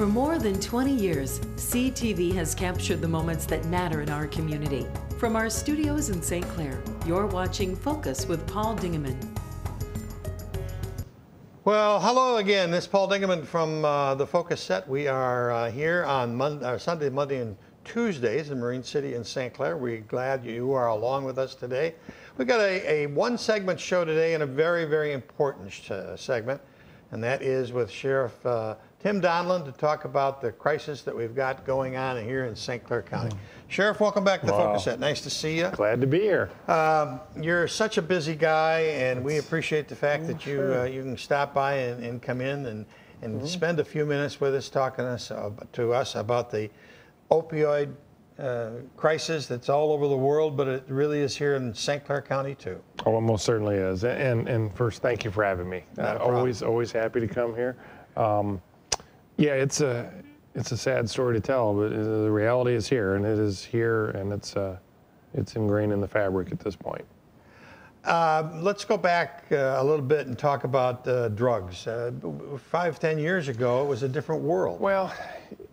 For more than 20 years, CTV has captured the moments that matter in our community. From our studios in St. Clair, you're watching Focus with Paul Dingeman. Well, hello again. This is Paul Dingeman from the Focus set. We are here on Sunday, Monday, and Tuesdays in Marine City in St. Clair. We're glad you are along with us today. We've got a one-segment show today and a very, very important segment, and that is with Sheriff Tim Donnellon to talk about the crisis that we've got going on here in St. Clair County. Sheriff, welcome back to the Focus set. Nice to see you. Glad to be here. You're such a busy guy, and we appreciate the fact that you can stop by and come in and spend a few minutes with us talking to us about the opioid crisis that's all over the world, but it really is here in St. Clair County too. Oh, it most certainly is. And first, thank you for having me. Always happy to come here. Yeah, it's a sad story to tell, but the reality is here, and it is here, and it's ingrained in the fabric at this point. Let's go back a little bit and talk about drugs. 5-10 years ago, it was a different world. Well,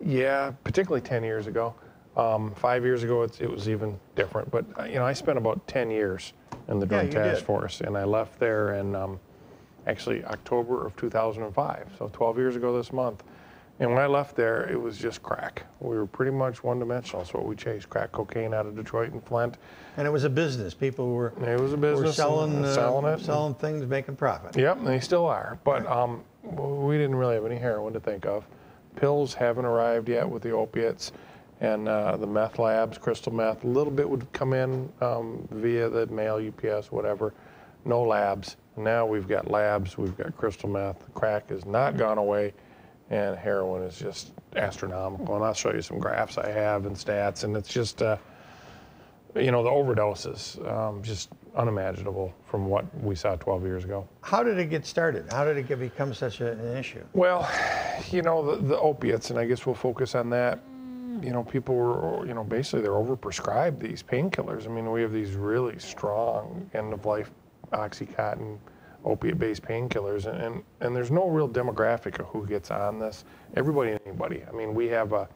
yeah, particularly 10 years ago. 5 years ago, it was even different. But I spent about 10 years in the drug task force, and I left there in actually October of 2005, so 12 years ago this month. And when I left there, it was just crack. We were pretty much one-dimensional. That's what we chased: crack cocaine out of Detroit and Flint. And it was a business. People were selling things, making profit. Yep, and they still are. But we didn't really have any heroin to think of. Pills haven't arrived yet with the opiates. And the meth labs, crystal meth, a little bit would come in via the mail, UPS, whatever. No labs. Now we've got labs, we've got crystal meth. Crack has not gone away, and heroin is just astronomical. And I'll show you some graphs I have and stats, and it's just, the overdoses, just unimaginable from what we saw 12 years ago. How did it get started? How did it become such an issue? Well, the opiates, and I guess we'll focus on that. People were, basically they're overprescribed these painkillers. I mean, we have these really strong end-of-life Oxycontin, opiate-based painkillers, and there's no real demographic of who gets on this. Everybody and anybody. I mean, we have a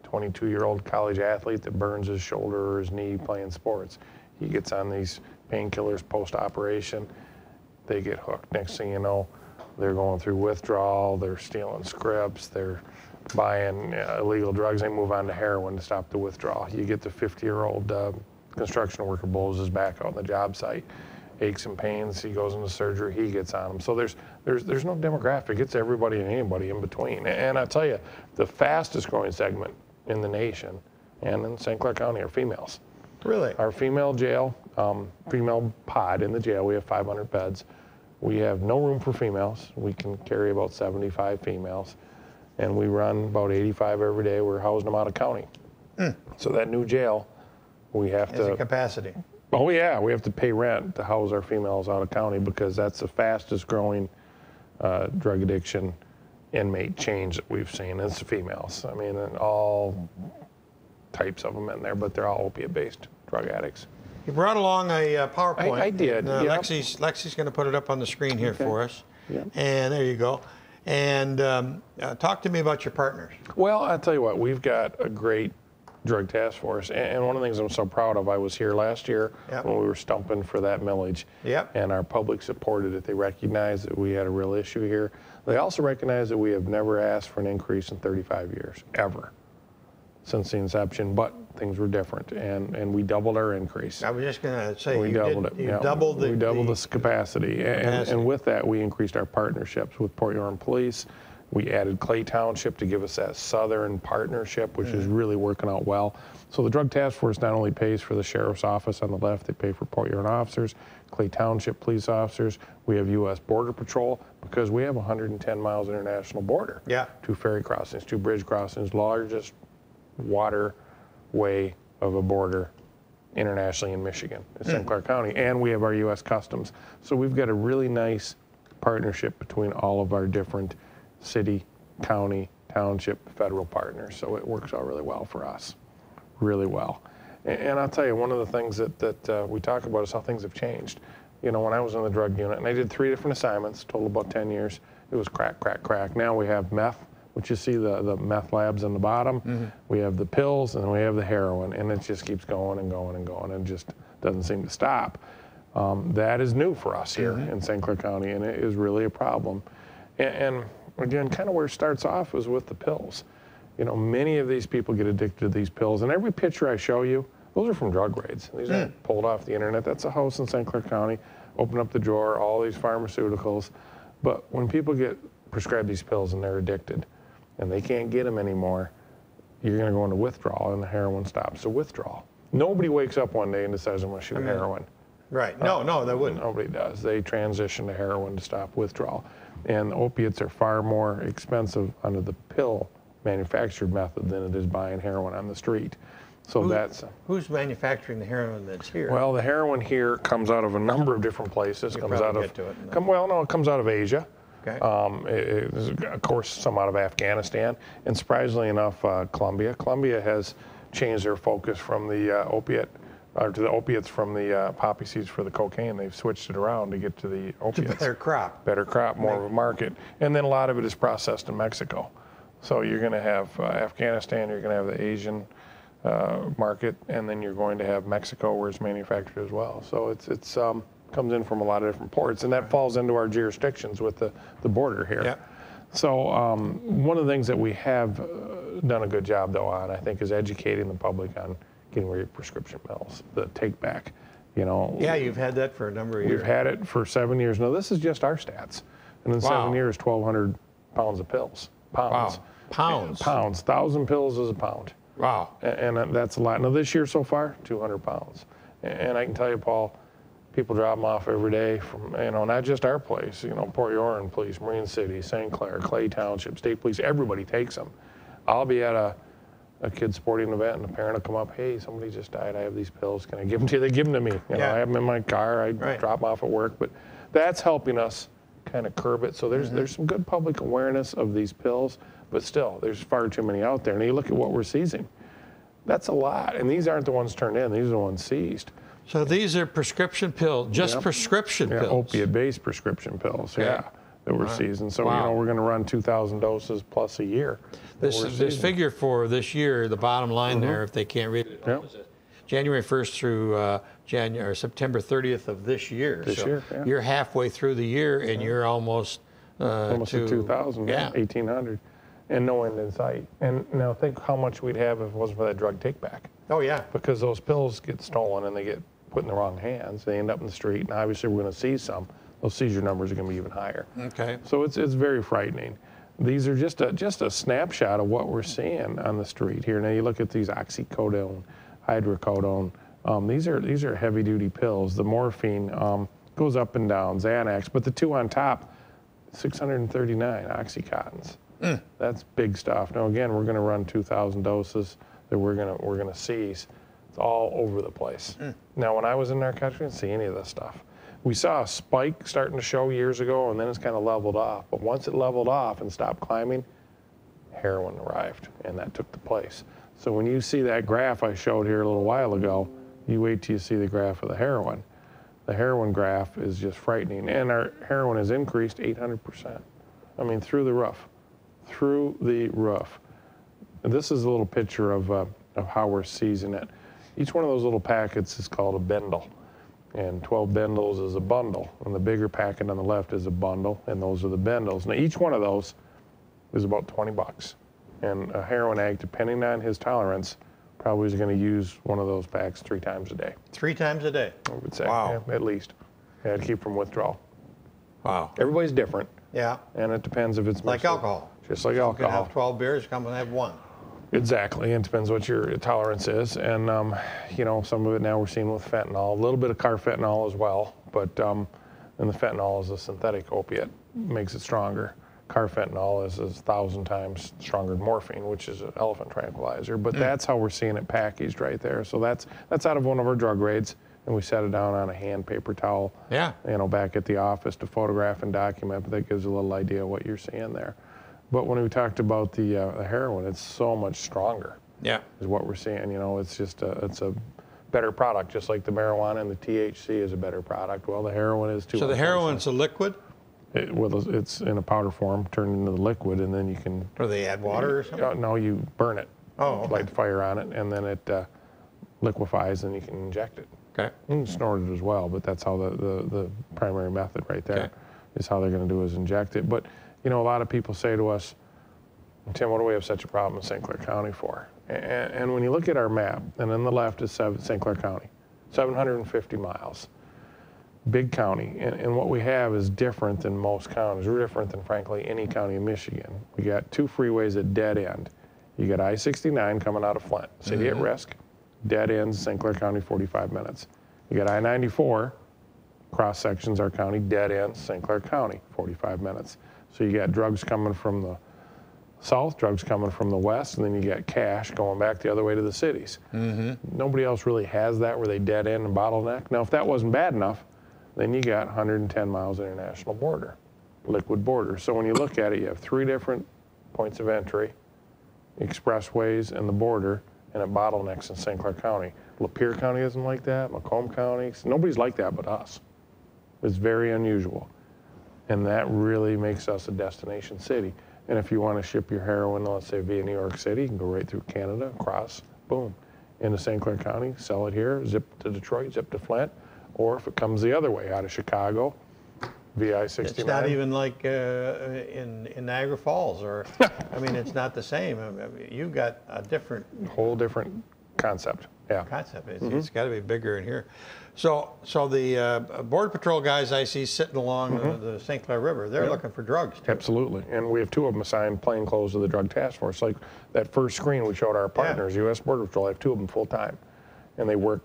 22-year-old college athlete that burns his shoulder or his knee playing sports. He gets on these painkillers post-operation. They get hooked. Next thing you know, they're going through withdrawal, they're stealing scripts, they're buying illegal drugs. They move on to heroin to stop the withdrawal. You get the 50-year-old construction worker blows his back out on the job site, aches and pains, he goes into surgery, he gets on them. So there's no demographic. It's everybody and anybody in between. And I tell you, the fastest growing segment in the nation and in St. Clair County are females. Really? Our female jail, female pod in the jail, we have 500 beds. We have no room for females. We can carry about 75 females. And we run about 85 every day. We're housing them out of county. So that new jail, we have to... Is it capacity? Oh yeah, we have to pay rent to house our females out of county because that's the fastest growing drug addiction inmate change that we've seen. It's the females. I mean, and all types of them in there, but they're all opiate-based drug addicts. You brought along a PowerPoint. I did. Yep. Lexi's going to put it up on the screen here for us. Yep. And there you go. And talk to me about your partners. Well, I'll tell you what, we've got a great drug task force. And one of the things I'm so proud of, I was here last year when we were stumping for that millage. And our public supported it. They recognized that we had a real issue here. They also recognized that we have never asked for an increase in 35 years, ever, since the inception, but things were different, and we doubled our increase. I was just going to say, we doubled it. You doubled the capacity. And with that, we increased our partnerships with Port Huron Police. We added Clay Township to give us that southern partnership, which is really working out well. So the Drug Task Force not only pays for the Sheriff's Office on the left, they pay for Port Huron officers, Clay Township police officers. We have U.S. Border Patrol because we have 110 miles international border. 2 ferry crossings, 2 bridge crossings, largest waterway of a border internationally in Michigan, in St. Clair County. And we have our U.S. Customs. So we've got a really nice partnership between all of our different city, county, township, federal partners. So it works out really well for us, really well. And I'll tell you, one of the things that we talk about is how things have changed. When I was in the drug unit, and I did 3 different assignments, total about 10 years, it was crack, crack, crack. Now we have meth, which you see the meth labs on the bottom. We have the pills, and then we have the heroin, and it just keeps going and going and going, and just doesn't seem to stop. That is new for us here in St. Clair County, and it is really a problem. And again, kind of where it starts off is with the pills. You know, many of these people get addicted to these pills, and every picture I show you, those are from drug raids. These aren't pulled off the internet. That's a house in St. Clair County. Open up the drawer, all these pharmaceuticals. But when people get prescribed these pills and they're addicted, and they can't get them anymore, you're going to go into withdrawal, and the heroin stops the withdrawal. Nobody wakes up one day and decides, I'm going to shoot heroin. Right. No, they wouldn't. Nobody does. They transition to heroin to stop withdrawal. And opiates are far more expensive under the pill manufactured method than it is buying heroin on the street. So who's manufacturing the heroin that's here? Well, the heroin here comes out of a number of different places. It comes out of Asia. Okay. Of course, some out of Afghanistan, and surprisingly enough, Colombia. Colombia has changed their focus from the to the opiates from the poppy seeds for the cocaine. They've switched it around to get to the opiates. It's a better crop. Better crop, more of a market. And then a lot of it is processed in Mexico. So you're going to have Afghanistan, you're going to have the Asian market, and then you're going to have Mexico where it's manufactured as well. So it's comes in from a lot of different ports, and that falls into our jurisdictions with the border here. Yeah. So one of the things that we have done a good job, though, on, I think, is educating the public on getting rid of prescription pills, the take back. You know. Yeah, you've had that for a number of years. We've had it for 7 years. Now, this is just our stats. And in 7 years, 1,200 pounds of pills. Pounds. Wow. Pounds. Pounds. 1,000 pills is a pound. Wow. And that's a lot. Now, this year so far, 200 pounds. And I can tell you, Paul, people drop them off every day from, not just our place, Port Huron Police, Marine City, St. Clair, Clay Township, State Police, everybody takes them. I'll be at a kid's sporting event, and a parent will come up, hey, somebody just died, I have these pills, can I give them to you? They give them to me. I have them in my car, I drop them off at work, but that's helping us kind of curb it. So there's some good public awareness of these pills, but still, there's far too many out there. And you look at what we're seizing, that's a lot. And these aren't the ones turned in, these are the ones seized. So these are prescription pills, just prescription pills? Opiate-based prescription pills, that we're seizing. So, we're going to run 2,000 doses plus a year. This figure for this year, the bottom line there, if they can't read it, is January 1st through September 30th of this year. You're halfway through the year, and you're almost to 2,000, 1,800, and no end in sight. And now think how much we'd have if it wasn't for that drug take back. Oh, yeah. Because those pills get stolen and they get put in the wrong hands. They end up in the street, and obviously we're going to seize some. Those seizure numbers are going to be even higher. Okay. So it's very frightening. These are just a snapshot of what we're seeing on the street here. Now you look at these oxycodone, hydrocodone. These are heavy-duty pills. The morphine goes up and down, Xanax, but the two on top, 639 Oxycontins. That's big stuff. Now again, we're going to run 2,000 doses that we're going to seize. It's all over the place. Now, when I was in narcotics, we didn't see any of this stuff. We saw a spike starting to show years ago, and then it's kind of leveled off. But once it leveled off and stopped climbing, heroin arrived, and that took the place. So when you see that graph I showed here a little while ago, you wait till you see the graph of the heroin. The heroin graph is just frightening, and our heroin has increased 800%. I mean, through the roof. Through the roof. And this is a little picture of how we're seizing it. Each one of those little packets is called a bundle. And 12 bundles is a bundle. And the bigger packet on the left is a bundle, and those are the bundles. Now, each one of those is about 20 bucks. And a heroin addict, depending on his tolerance, probably is going to use one of those packs 3 times a day. 3 times a day? I would say, wow. At least. To keep from withdrawal. Wow. Everybody's different. Yeah. And it depends if it's like alcohol. Just like alcohol. You can have 12 beers, come and have 1. Exactly, and it depends what your tolerance is. And, some of it now we're seeing with fentanyl, a little bit of carfentanil as well, but and the fentanyl is a synthetic opiate, makes it stronger. Carfentanil is 1,000 times stronger than morphine, which is an elephant tranquilizer, but that's how we're seeing it packaged right there. So that's out of one of our drug raids, and we set it down on a hand paper towel, back at the office to photograph and document, but that gives you a little idea of what you're seeing there. But when we talked about the heroin, it's so much stronger. Yeah, is what we're seeing. It's just it's a better product, just like the marijuana and the THC is a better product. Well, the heroin is too. So the heroin's a liquid? It's in a powder form, turned into the liquid, and then you can. Or they add water or something? No, you burn it. Oh, okay. Light the fire on it, and then it liquefies, and you can inject it. Okay. You can snort it as well, but that's how the primary method right there is how they're going to do is inject it. But a lot of people say to us, Tim, what do we have such a problem in St. Clair County for? And when you look at our map, and on the left is St. Clair County, 750 miles, big county. And what we have is different than most counties. We're different than, frankly, any county in Michigan. We got 2 freeways at dead end. You got I-69 coming out of Flint, city at risk, dead ends, St. Clair County, 45 minutes. You got I-94, cross sections our county, dead ends, St. Clair County, 45 minutes. So you got drugs coming from the south, drugs coming from the west, and then you got cash going back the other way to the cities. Nobody else really has that where they dead end and bottleneck. Now, if that wasn't bad enough, then you got 110 miles international border, liquid border. So when you look at it, you have 3 different points of entry, expressways, and the border, and it bottlenecks in St. Clair County. Lapeer County isn't like that, Macomb County, nobody's like that but us. It's very unusual. And that really makes us a destination city. And if you want to ship your heroin, let's say via New York City, you can go right through Canada, across, boom, into St. Clair County, sell it here, zip to Detroit, zip to Flint, or if it comes the other way, out of Chicago, via I-69. It's not even like in Niagara Falls, or, I mean, it's not the same. I mean, you've got a different... Whole different concept, yeah. Concept. It's got to be bigger in here. So the Border Patrol guys I see sitting along the St. Clair River, they're looking for drugs, too. Absolutely, and we have 2 of them assigned plain clothes to the Drug Task Force. Like that first screen we showed our partners, U.S. Border Patrol, I have 2 of them full-time. And they work,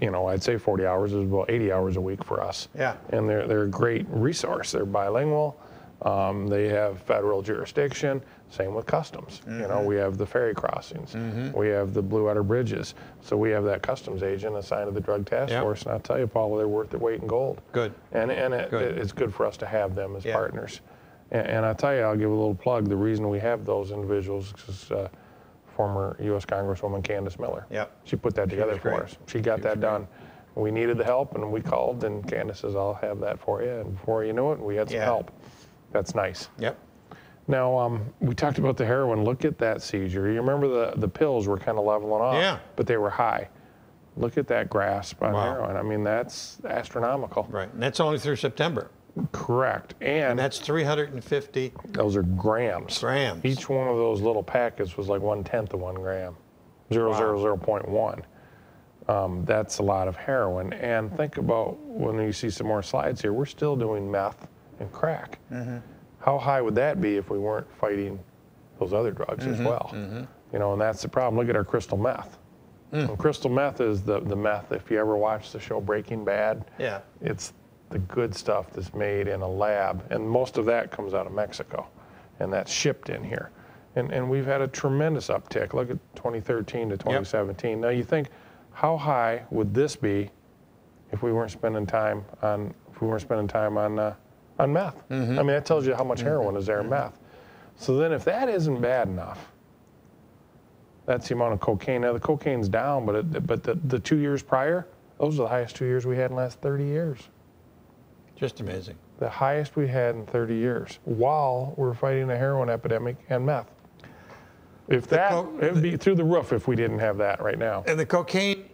I'd say 40 hours is about 80 hours a week for us. Yeah. And they're a great resource. They're bilingual. They have federal jurisdiction. Same with customs. We have the ferry crossings. We have the Blue Water bridges. So we have that customs agent assigned to the Drug Task Force. And I'll tell you, Paul, they're worth their weight in gold. Good. And it's good for us to have them as partners. And I'll tell you, I'll give a little plug. The reason we have those individuals is former U.S. Congresswoman Candace Miller. She put that together for us. She got that done. We needed the help, and we called, and Candace says, I'll have that for you. And before you knew it, we had some help. That's nice. Now, we talked about the heroin. Look at that seizure. You remember the pills were kind of leveling off, but they were high. Look at that grasp on heroin. I mean, that's astronomical. Right, and that's only through September. Correct. And that's 350. Those are grams. Grams. Each one of those little packets was like 1/10 of 1 gram, 0.001. That's a lot of heroin. And think about when you see some more slides here, we're still doing meth and crack. How high would that be if we weren't fighting those other drugs as well? And that's the problem. Look at our crystal meth. And crystal meth is the meth. If you ever watch the show Breaking Bad, it's the good stuff that's made in a lab, and most of that comes out of Mexico, and that's shipped in here. And we've had a tremendous uptick. Look at 2013 to 2017. Now you think, how high would this be if we weren't spending time on meth? I mean, that tells you how much heroin is there in meth. So then if that isn't bad enough, that's the amount of cocaine. Now the cocaine's down, but the 2 years prior, those are the highest 2 years we had in the last 30 years. Just amazing. The highest we had in 30 years while we're fighting a heroin epidemic and meth. If it would be through the roof if we didn't have that right now. And the cocaine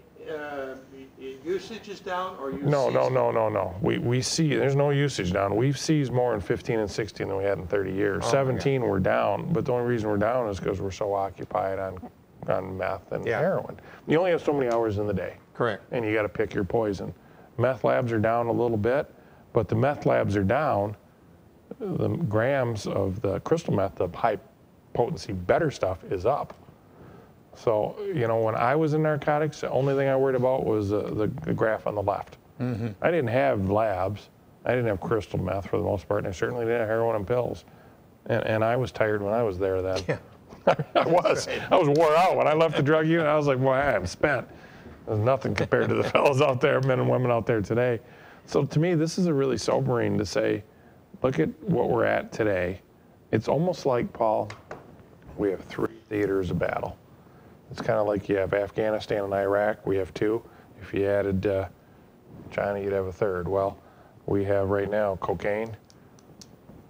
usage is down, or No. We see, there's no usage down. We've seized more in 15 and 16 than we had in 30 years. 17 we're down, but the only reason we're down is because we're so occupied on meth and heroin. You only have so many hours in the day. Correct. And you got to pick your poison. Meth labs are down a little bit, but the meth labs are down. The grams of the crystal meth, the high potency, better stuff, is up. So, when I was in narcotics, the only thing I worried about was the graph on the left. I didn't have labs. I didn't have crystal meth for the most part, and I certainly didn't have heroin and pills. And I was tired when I was there then. Yeah. I was. Right. I was wore out. When I left the drug unit, I was like, boy, I am spent. There's nothing compared to the fellas out there, men and women out there today. So to me, this is a really sobering to say, look at what we're at today. It's almost like, Paul, we have 3 theaters of battle. It's kind of like you have Afghanistan and Iraq. We have 2. If you added China, you'd have a 3rd. Well, we have right now cocaine,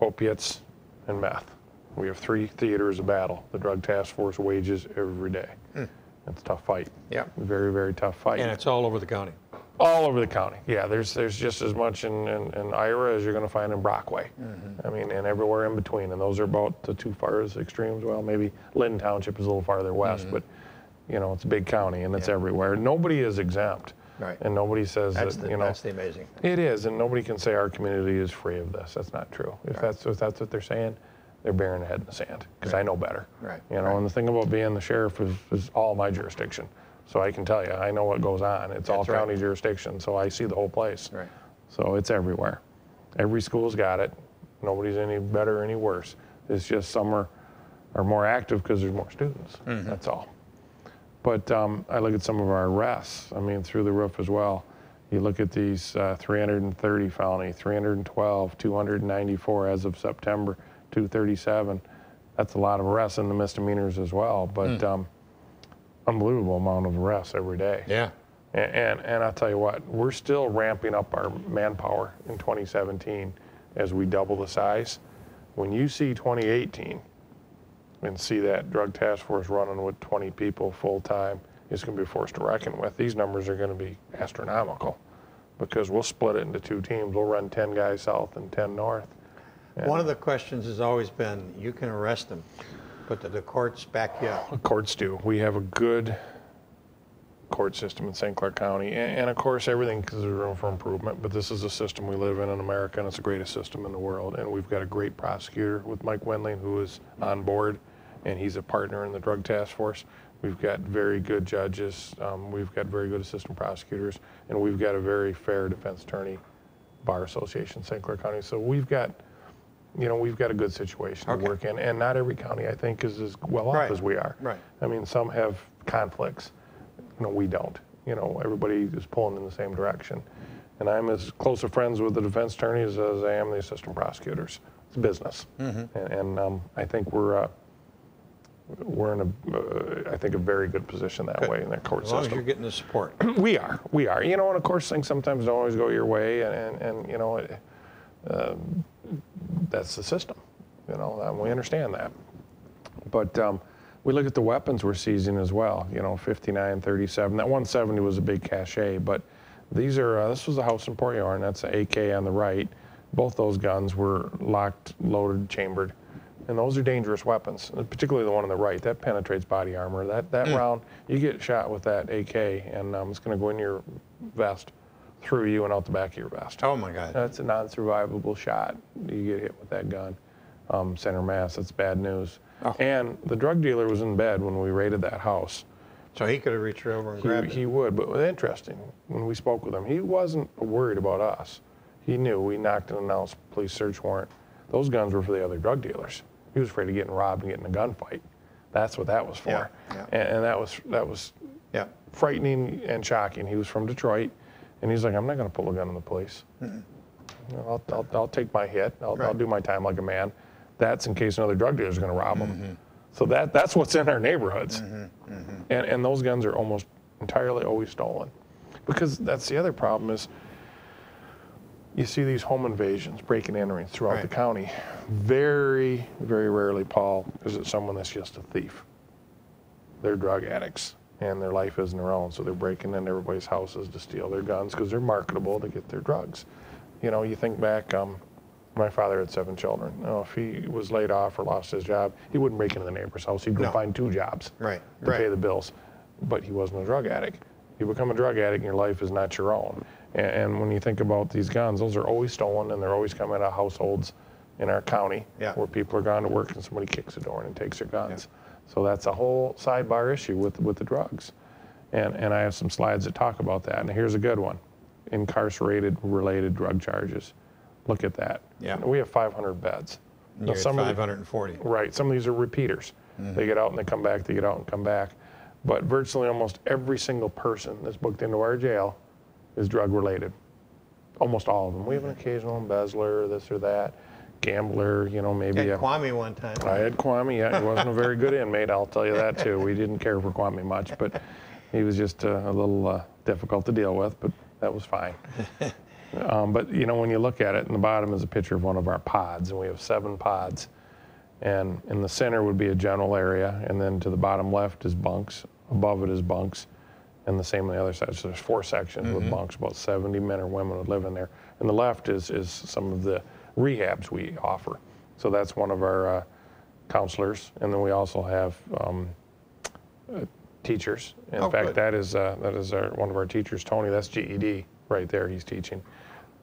opiates, and meth. We have 3 theaters of battle. The Drug Task Force wages every day. It's a tough fight. Yeah. Very, very tough fight. And it's all over the county. All over the county. Yeah, there's just as much in Ira as you're going to find in Brockway. I mean, and everywhere in between. And those are about the 2 farthest extremes. Well, maybe Lyndon Township is a little farther west, but you know, it's a big county and it's everywhere. Nobody is exempt. Right. And nobody says That's that, the, you know. that's the amazing thing. It is, and nobody can say our community is free of this. That's not true. If that's what they're saying, they're burying their head in the sand, because I know better. Right. You know, and the thing about being the sheriff is all my jurisdiction. So I can tell you, I know what goes on. It's all county jurisdiction, so I see the whole place. Right. So it's everywhere. Every school's got it. Nobody's any better or any worse. It's just some are more active because there's more students. That's all. But I look at some of our arrests, I mean, through the roof as well. You look at these 330 felony, 312, 294 as of September, 237. That's a lot of arrests and the misdemeanors as well, but unbelievable amount of arrests every day. Yeah. And I'll tell you what, we're still ramping up our manpower in 2017 as we double the size. When you see 2018 and see that drug task force running with 20 people full time, it's going to be a force to reckon with. These numbers are going to be astronomical because we'll split it into 2 teams. We'll run 10 guys south and 10 north. And one of the questions has always been, you can arrest them, but do the courts back you up? The courts do. We have a good court system in St. Clair County, and of course everything because there's room for improvement, but this is a system we live in America, and it's the greatest system in the world. And we've got a great prosecutor with Mike Wendling, who is on board, and he's a partner in the drug task force. We've got very good judges, we've got very good assistant prosecutors, and we've got a very fair defense attorney bar association, St. Clair County. So we've got, you know, we've got a good situation to work in, and not every county, I think, is as well off as we are. Right. I mean, some have conflicts. You know, we don't. You know, everybody is pulling in the same direction. And I'm as close of friends with the defense attorneys as I am the assistant prosecutors. It's business. And I think we're in a, I think, a very good position that way in that court system. As long as you're getting the support. We are. You know, and of course things sometimes don't always go your way, and you know, that's the system. You know, and we understand that. But we look at the weapons we're seizing as well. You know, 59, 37. That 170 was a big cachet, but these are. This was a house in Port Huron. That's an AK on the right. Both those guns were locked, loaded, chambered. And those are dangerous weapons, particularly the one on the right. That penetrates body armor. That round, you get shot with that AK, and it's going to go in your vest, through you, and out the back of your vest. Oh, my God. That's a non-survivable shot. You get hit with that gun. Center mass, that's bad news. Oh. And the drug dealer was in bed when we raided that house. So he could have reached over and grabbed it. He would, but it was interesting. When we spoke with him, he wasn't worried about us. He knew. We knocked and announced police search warrant. Those guns were for the other drug dealers. He was afraid of getting robbed and getting in a gunfight. That's what that was for. Yeah. And that was frightening and shocking. He was from Detroit, and he's like, I'm not going to pull a gun on the police. You know, I'll take my hit. I'll do my time like a man. That's in case another drug dealer is going to rob him. So that's what's in our neighborhoods. And those guns are almost entirely always stolen. Because that's the other problem is, you see these home invasions, breaking and entering throughout the county. Very, very rarely, Paul, is it someone that's just a thief. They're drug addicts, and their life isn't their own, so they're breaking into everybody's houses to steal their guns because they're marketable to get their drugs. You know, you think back, my father had 7 children. You know, if he was laid off or lost his job, he wouldn't break into the neighbor's house. He'd go find 2 jobs to pay the bills. But he wasn't a drug addict. You become a drug addict and your life is not your own. And when you think about these guns, those are always stolen, and they're always coming out of households in our county where people are gone to work and somebody kicks the door and takes their guns. So that's a whole sidebar issue with the drugs. And I have some slides that talk about that. And here's a good one. Incarcerated related drug charges. Look at that. We have 500 beds. Now, some 540. Right. Some of these are repeaters. They get out and they come back, they get out and come back. But virtually almost every single person that's booked into our jail is drug related. Almost all of them. We have an occasional embezzler, this or that, gambler, you know, maybe. Had Kwame one time. I had Kwame, yeah. He wasn't a very good inmate, I'll tell you that too. We didn't care for Kwame much, but he was just a little difficult to deal with, but that was fine. But you know, when you look at it, in the bottom is a picture of one of our pods, and we have 7 pods. And in the center would be a general area, and then to the bottom left is bunks. Above it is bunks, and the same on the other side. So there's 4 sections with bunks. About 70 men or women would live in there. And the left is some of the rehabs we offer. So that's one of our counselors, and then we also have teachers. In fact, good. that is one of our teachers, Tony. That's GED right there. He's teaching.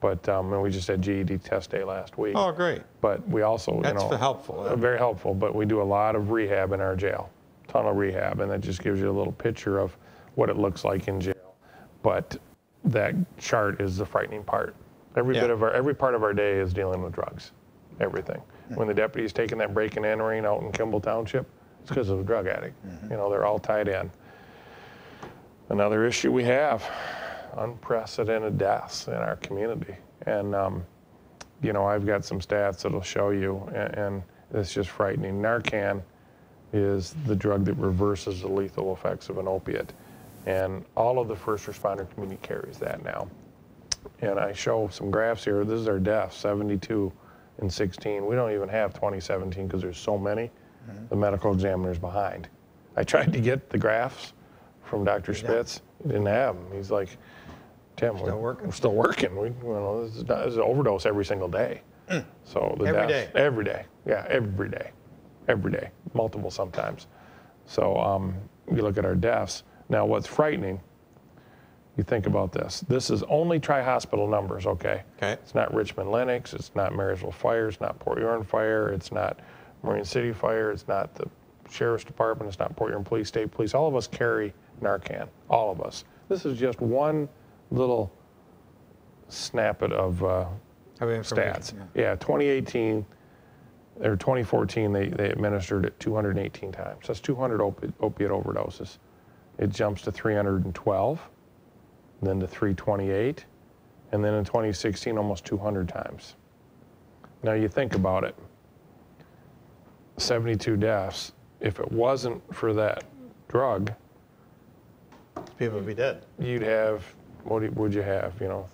But and we just had GED test day last week. Oh, great. But we also, that's helpful. Very helpful. But we do a lot of rehab in our jail, ton of rehab, and that just gives you a little picture of what it looks like in jail. But that chart is the frightening part. Every part of our day is dealing with drugs, everything. When the deputy's taking that break and entering out in Kimball Township, it's because of a drug addict. You know, they're all tied in. Another issue we have, unprecedented deaths in our community. And, you know, I've got some stats that'll show you, and it's just frightening. Narcan is the drug that reverses the lethal effects of an opiate. And all of the first responder community carries that now. And I show some graphs here. This is our deaths, 72 and 16. We don't even have 2017 because there's so many. The medical examiner's behind. I tried to get the graphs from Dr. Spitz. He didn't have them. He's like, Tim, we're still working. This is an overdose every single day. So the deaths, every day. Yeah, every day, multiple sometimes. So you look at our deaths. Now, what's frightening, you think about this. This is only tri-hospital numbers, okay? It's not Richmond Lennox, it's not Marysville Fire, it's not Port Huron Fire, it's not Marine City Fire, it's not the Sheriff's Department, it's not Port Huron Police, State Police. All of us carry Narcan, all of us. This is just one little snippet of stats. Yeah, 2018 or 2014, they administered it 218 times. That's 200 opiate overdoses. It jumps to 312, then to 328, and then in 2016, almost 200 times. Now you think about it, 72 deaths. If it wasn't for that drug, people would be dead. You'd have, what would you have, you know,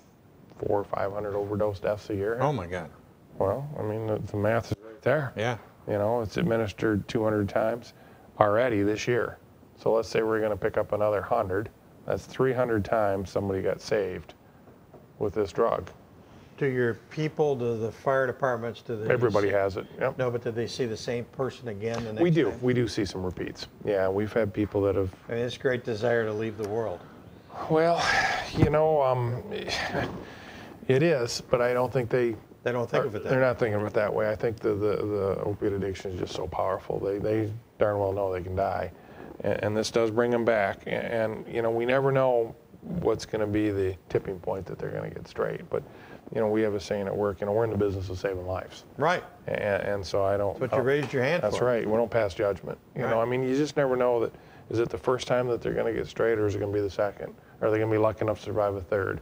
400 or 500 overdose deaths a year? Oh my God. Well, I mean, the math is right there. Yeah. You know, it's administered 200 times already this year. So let's say we're going to pick up another 100. That's 300 times somebody got saved with this drug. Do your people, do the fire departments, everybody has it. Yep. No, but do they see the same person again the next We do. time? We do see some repeats. Yeah, we've had people that have. I mean, it's great desire to leave the world. Well, you know, it is, but I don't think they don't think of it that way. They're not thinking of it that way. I think the opiate addiction is just so powerful. They darn well know they can die. And this does bring them back. And you know, we never know what's going to be the tipping point that they're going to get straight. But, you know, we have a saying at work, you know, we're in the business of saving lives. Right. And so I don't. That's what you raised your hand for. That's right. We don't pass judgment. You know, I mean, you just never know that, is it the first time that they're going to get straight, or is it going to be the second? Are they going to be lucky enough to survive a third?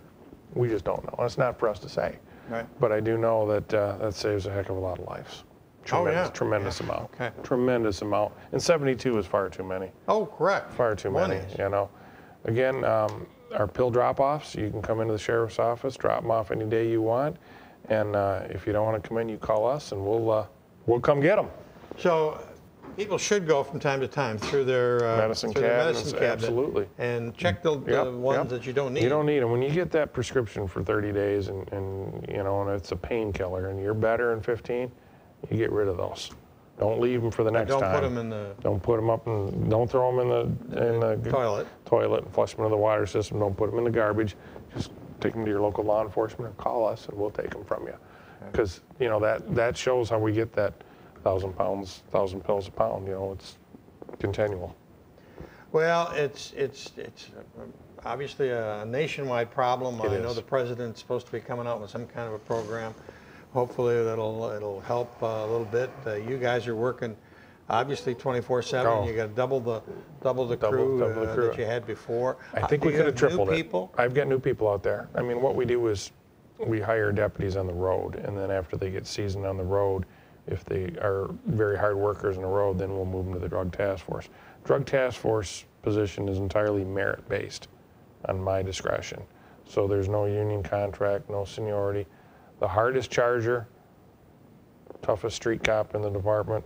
We just don't know. And it's not for us to say. Right. But I do know that that saves a heck of a lot of lives. Tremendous amount. Okay. Tremendous amount. And 72 is far too many. Oh, correct. Far too many, you know. Again, our pill drop-offs, you can come into the sheriff's office, drop them off any day you want. And if you don't want to come in, you call us, and we'll come get them. So people should go from time to time through their medicine cabinet, absolutely, and check the ones that you don't need. You don't need them. When you get that prescription for 30 days, and you know, and it's a painkiller, and you're better in 15, you get rid of those. Don't leave them for the next time. Don't put them in the. Don't put them up and don't throw them in the toilet and flush them into the water system. Don't put them in the garbage. Just take them to your local law enforcement and call us, and we'll take them from you. Because you know that shows how we get that 1,000 pills a pound. You know, it's continual. Well, it's obviously a nationwide problem. I know the president's supposed to be coming out with some kind of a program. Hopefully it'll help a little bit. You guys are working obviously 24/7. You got double the crew that you had before. I think we could have tripled it. I've got new people out there. I mean, what we do is we hire deputies on the road, and then after they get seasoned on the road, if they are very hard workers on the road, then we'll move them to the drug task force. Drug task force position is entirely merit-based on my discretion. So there's no union contract, no seniority. The hardest charger, toughest street cop in the department,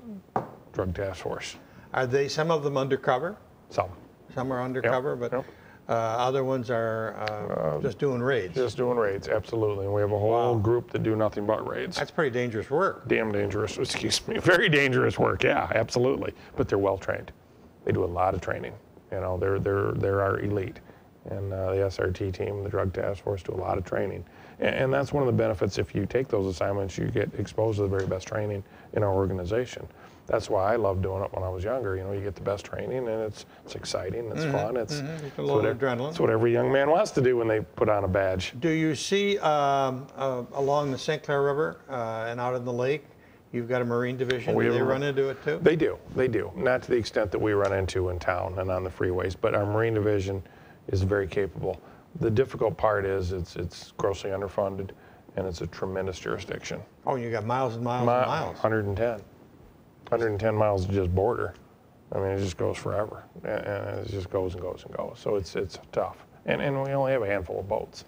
drug task force. Are they, some of them undercover? Some. Some are undercover, Yep. but Yep. Other ones are just doing raids. Just doing raids, absolutely. And we have a whole group that do nothing but raids. That's pretty dangerous work. Damn dangerous, excuse me. Very dangerous work, yeah, absolutely. But they're well trained. They do a lot of training. You know, they're our elite. And the SRT team, the drug task force, do a lot of training. And that's one of the benefits. If you take those assignments, you get exposed to the very best training in our organization. That's why I loved doing it when I was younger. You know, you get the best training, and it's exciting, it's fun, it's a little adrenaline. It's what every young man wants to do when they put on a badge. Do you see along the St. Clair River and out in the lake, you've got a Marine division? Do they run into it too? They do. Not to the extent that we run into in town and on the freeways, but our Marine division is very capable. The difficult part is it's grossly underfunded, and it's a tremendous jurisdiction. Oh, you got miles and miles and miles. 110. 110 miles is just border. I mean, it just goes forever, and it just goes and goes and goes. So it's tough, and we only have a handful of boats.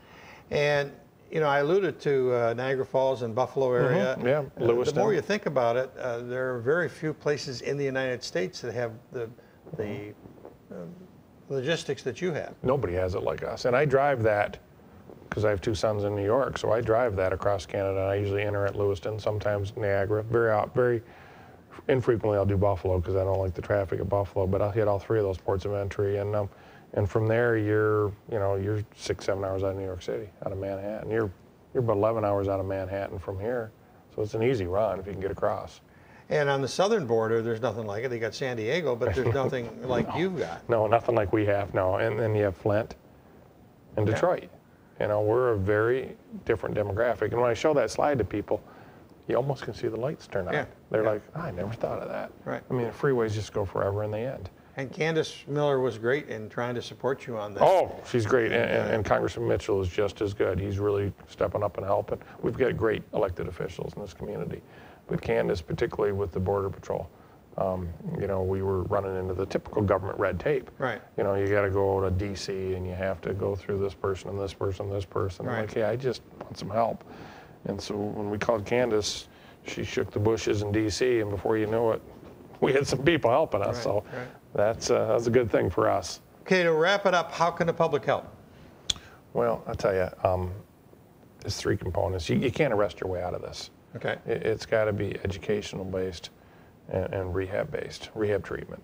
And you know, I alluded to Niagara Falls and Buffalo area. Yeah, Lewiston. The more you think about it, there are very few places in the United States that have the logistics that you have. Nobody has it like us, and I drive that because I have two sons in New York, so I drive that across Canada. And I usually enter at Lewiston, sometimes Niagara. Very infrequently I'll do Buffalo because I don't like the traffic at Buffalo, but I'll hit all three of those ports of entry, and from there you're 6-7 hours out of New York City, out of Manhattan. You're about 11 hours out of Manhattan from here, so it's an easy run if you can get across. And on the southern border, there's nothing like it. They got San Diego, but there's nothing like you've got. No, nothing like we have. No, and then you have Flint and Detroit. You know, we're a very different demographic, and when I show that slide to people, you almost can see the lights turn on. Yeah. They're like, I never thought of that. Right. I mean, the freeways just go forever in the end. And Candace Miller was great in trying to support you on this. Oh, she's great. And Congressman Mitchell is just as good. He's really stepping up and helping. We've got great elected officials in this community. But Candace, particularly with the Border Patrol, you know, we were running into the typical government red tape. Right. You know, you got to go to D.C. and you have to go through this person and this person and this person. Right. I'm like, hey, I just want some help. And so when we called Candace, she shook the bushes in D.C. and before you knew it, we had some people helping us. Right, so that's a good thing for us. Okay, to wrap it up, how can the public help? Well, I'll tell you, there's three components. You can't arrest your way out of this. Okay. It's got to be educational based and rehab based, rehab treatment.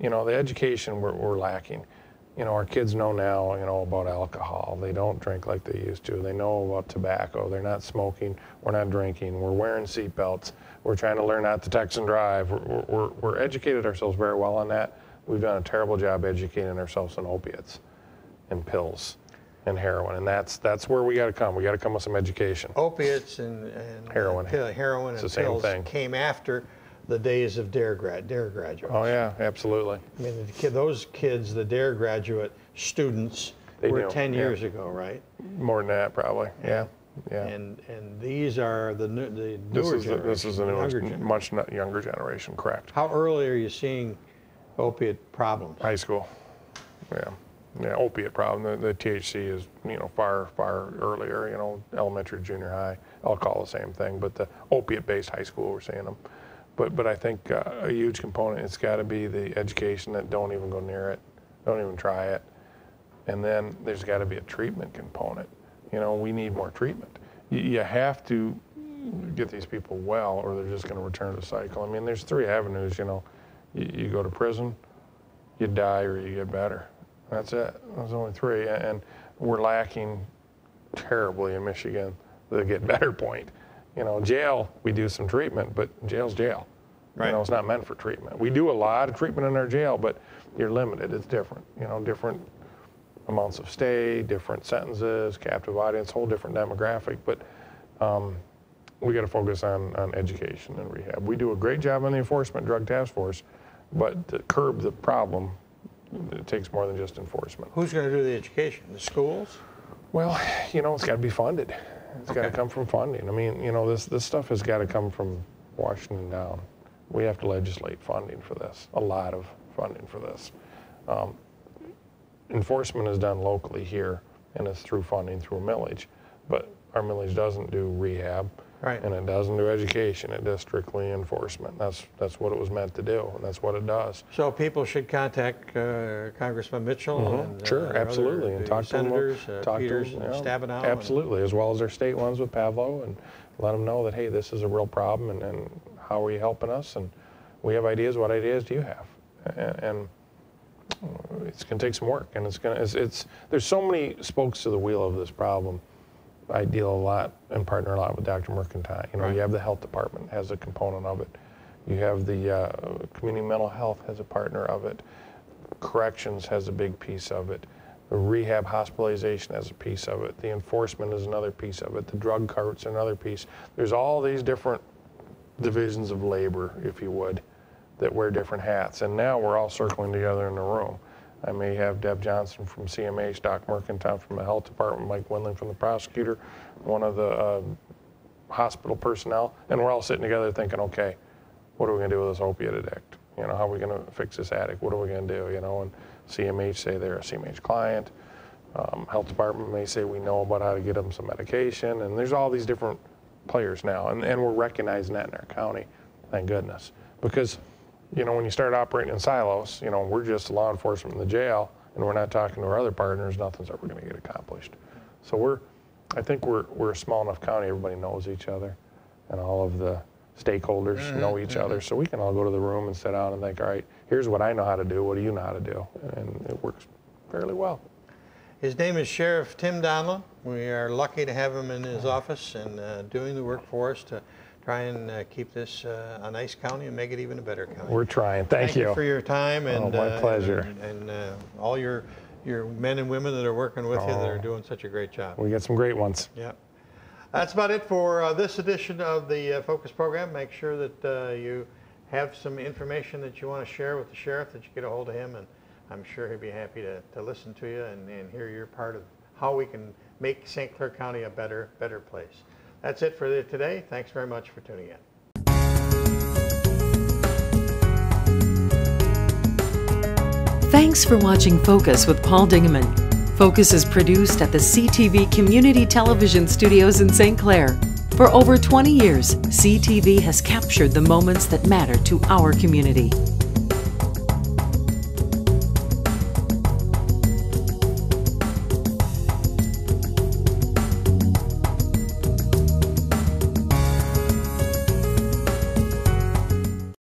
You know, the education we're lacking. You know, our kids know now, you know, about alcohol. They don't drink like they used to. They know about tobacco. They're not smoking. We're not drinking. We're wearing seatbelts. We're trying to learn not to text and drive. We're educated ourselves very well on that. We've done a terrible job educating ourselves on opiates and pills and heroin, and that's where we got to come. We got to come with some education. Opiates and heroin. Heroin It's and the same pills thing. came after the days of DARE graduates. Oh yeah, absolutely. I mean, those kids, the DARE graduate students, were 10 years ago, right? More than that, probably. Yeah. Yeah. And these are the newer generation. This is the newest, much younger generation, correct. How early are you seeing opiate problems? High school. Yeah, opiate problem. The THC is, you know, far earlier, you know, elementary, junior high. Alcohol, the same thing, but the opiate-based high school, we're seeing them. But I think a huge component, it's got to be the education that don't even go near it, don't even try it. And then there's got to be a treatment component. You know, we need more treatment. You have to get these people well or they're just going to return to the cycle. I mean, there's three avenues, you know. You go to prison, you die, or you get better. That's it. There's only three. And we're lacking terribly in Michigan the get better point. You know, jail, we do some treatment, but jail's jail. Right. You know, it's not meant for treatment. We do a lot of treatment in our jail, but you're limited. It's different. You know, different amounts of stay, different sentences, captive audience, whole different demographic. But we got to focus on education and rehab. We do a great job on the enforcement drug task force, but to curb the problem, it takes more than just enforcement. Who's going to do the education? The schools? Well, you know, it's got to be funded. It's got to come from funding. I mean, you know, this stuff has got to come from Washington down. We have to legislate funding for this, a lot of funding for this. Enforcement is done locally here and it's through funding through millage. But our millage doesn't do rehab, Right. and it doesn't do education. It does strictly enforcement. That's what it was meant to do, and that's what it does. So people should contact Congressman Mitchell and Sure, absolutely, and talk senators, to them. Talk Peters to and them, Stabenow. absolutely, as well as their state ones with Pavlo, and let them know that, hey, this is a real problem, and how are you helping us? And we have ideas. What ideas do you have? And it's going to take some work, and there's so many spokes to the wheel of this problem. I deal a lot and partner a lot with Dr. Mercantile. You know, Right. You have the health department has a component of it. You have the community mental health has a partner of it. Corrections has a big piece of it. The rehab hospitalization has a piece of it. The enforcement is another piece of it. The drug carts are another piece. There's all these different divisions of labor, if you would, that wear different hats. And now we're all circling together in the room. I may have Deb Johnson from CMH, Doc Mercantile from the health department, Mike Windling from the prosecutor, one of the hospital personnel, and we're all sitting together thinking, okay, what are we going to do with this opiate addict? You know, how are we going to fix this addict? What are we going to do? You know, and CMH say they're a CMH client. Health department may say we know about how to get them some medication, and there's all these different players now, and we're recognizing that in our county, thank goodness, because you know, when you start operating in silos, you know, we're just law enforcement in the jail, and we're not talking to our other partners, nothing's ever going to get accomplished. So I think we're a small enough county, everybody knows each other, and all of the stakeholders know each other, so we can all go to the room and sit down and think, all right, here's what I know how to do, what do you know how to do? And it works fairly well. His name is Sheriff Tim Donnellon. We are lucky to have him in his office and doing the work for us to try and keep this a nice county and make it even a better county. We're trying. Thank you for your time and my pleasure. And all your men and women that are working with you that are doing such a great job. We got some great ones. Yeah. That's about it for this edition of the Focus program. Make sure that you have some information that you want to share with the sheriff, that you get a hold of him, and I'm sure he'd be happy to listen to you and hear your part of how we can make St. Clair County a better place. That's it for today. Thanks very much for tuning in. Thanks for watching Focus with Paul Dingeman. Focus is produced at the CTV Community Television Studios in St. Clair. For over 20 years, CTV has captured the moments that matter to our community.